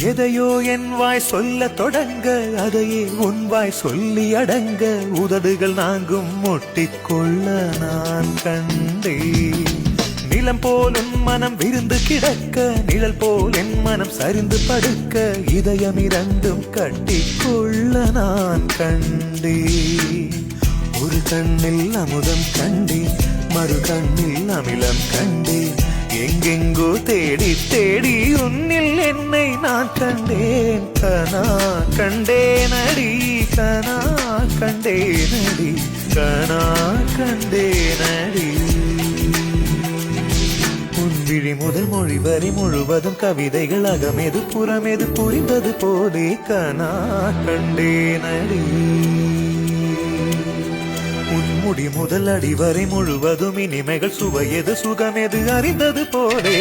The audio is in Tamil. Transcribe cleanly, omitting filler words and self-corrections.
எதையோ என் வாய் சொல்ல தொடங்க அதையே உன் வாய் சொல்லி அடங்க உதடுகள் நாங்கும் முட்டிக்கொள்ள நான் கண்டேன். நிலம் போல் உன் மனம் விருந்து கிடக்க நிழல் போல் என் மனம் சரிந்து படுக்க இதயம் இரண்டும் கட்டிக்கொள்ள நான் கண்டேன். ஒரு கண்ணில் அமுதம் கண்டேன் மறு கண்ணில் அமிலம் கண்டேன். எங்கெங்கோ தேடி தேடி உன்னில் என்னை நான் கண்டேன். கனா கண்டேனடி கனா கண்டேனடி கனா கண்டேனடி. உன் விழி முதல் மொழி வரி முழுவதும் கவிதைகள் அகமெது புறமெது புரிந்தது போலே கனா கண்டேனடி. உன்முடி முதல் அடி வரை முழுவதும் இனிமைகள் சுவையது சுகமெது அறிந்தது போலே